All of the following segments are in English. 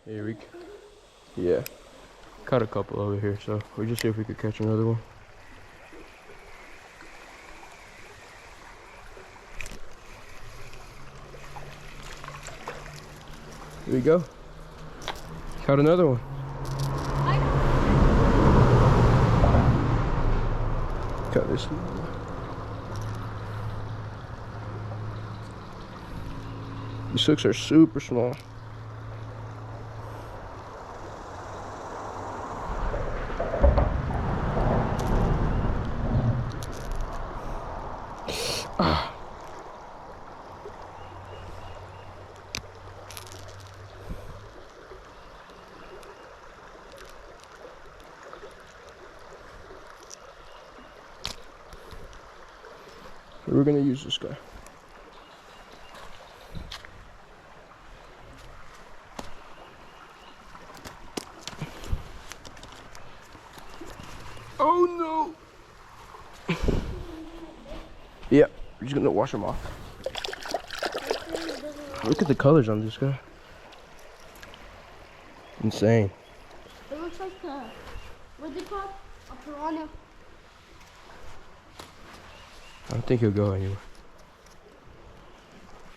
Here we go. Yeah. Caught a couple over here, so we'll just see if we could catch another one. Here we go. Caught another one. Got this one. These hooks are super small. We're gonna use this guy. Oh no! Yep, we're just gonna wash them off. Look at the colors on this guy. Insane. It looks like what's it called? A piranha. I don't think he'll go anywhere.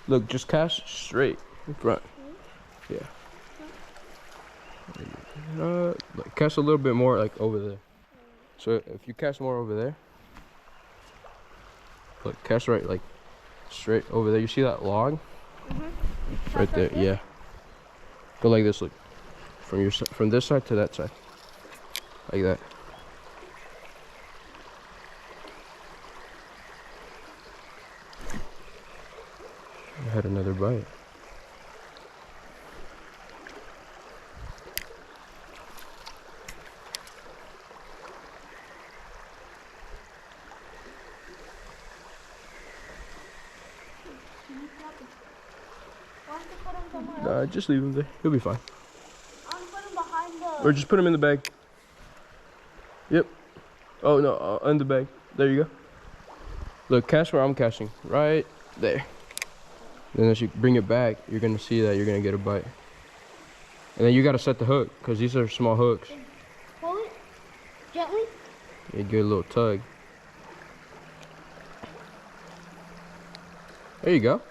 Look, just cast straight in front. Yeah. Like cast a little bit more like over there. So if you cast more over there, look, cast right like straight over there. You see that log? Right there, yeah. Go like this, look. From this side to that side. Like that. I had another bite. Just leave him there. He'll be fine. I'm putting behind the... Or just put him in the bag. Yep. Oh no, in the bag. There you go. Look, cast where I'm casting. Right there. Then as you bring it back, you're gonna see that you're gonna get a bite. And then you gotta set the hook, because these are small hooks. Pull it gently. You give it a little tug. There you go.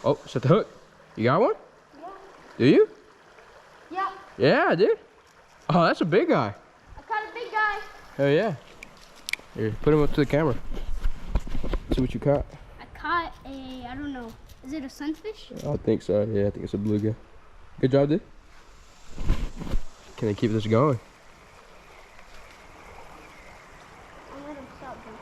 Oh, set the hook. You got one? Yeah. Do you? Yeah. Yeah, I did. Oh, that's a big guy. I caught a big guy. Hell yeah. Here, put him up to the camera. See what you caught. I caught a, I don't know, is it a sunfish? I think so. Yeah, I think it's a bluegill. Good job, dude. Can I keep this going? I'm gonna stop him.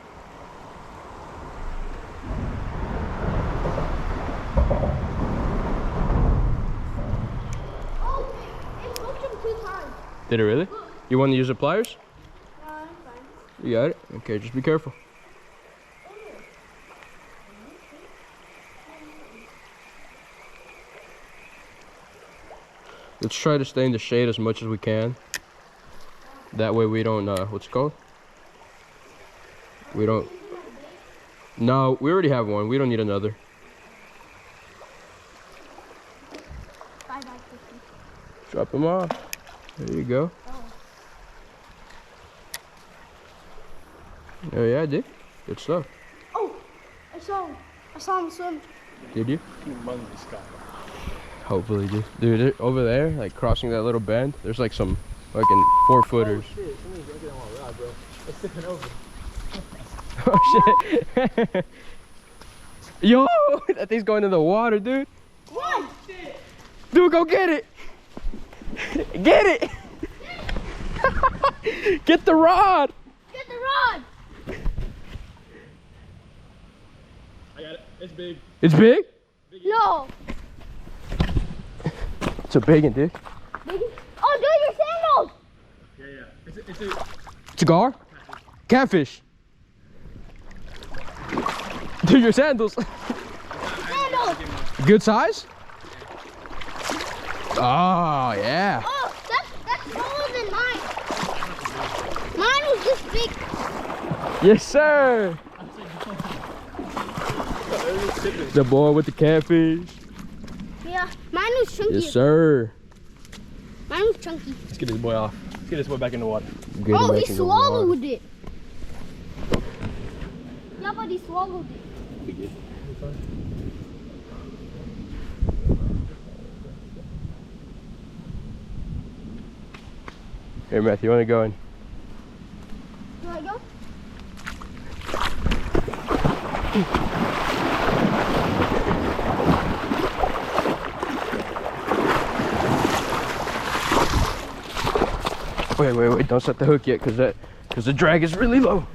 Oh, it hooked him 2 times. Did it really? You want to use the pliers? I'm fine. You got it? Okay, just be careful. Let's try to stay in the shade as much as we can. That way we don't, what's it called? We don't... No, we already have one. We don't need another. Bye-bye, Christy. Drop them off. There you go. Oh yeah, I did. Good stuff. Oh, I saw him swim. Did you? Hopefully, dude. Dude, over there, like crossing that little bend, there's like some fucking 4-footers. Oh shit, somebody's working on my rod, bro. It's sticking over. Oh shit. Yo, that thing's going in the water, dude. What? Dude, go get it. Get it. Get the rod. Get the rod. I got it. It's big. It's big? No. It's a big one, dude. Oh, dude, your sandals. Yeah. It's a gar? Catfish. Dude, your sandals. Sandals. Good size? Oh, yeah. Oh, that's smaller than mine. Mine was this big. Yes, sir. The boy with the catfish. Yeah, mine was chunky. Yes, sir. Mine was chunky. Let's get this boy off. Let's get this boy back in the water. Get him Oh, back he in the water. swallowed it. Yeah, but he swallowed it. Here, Matthew, you want to go in? Do I go? Wait, don't set the hook yet, cause the drag is really low.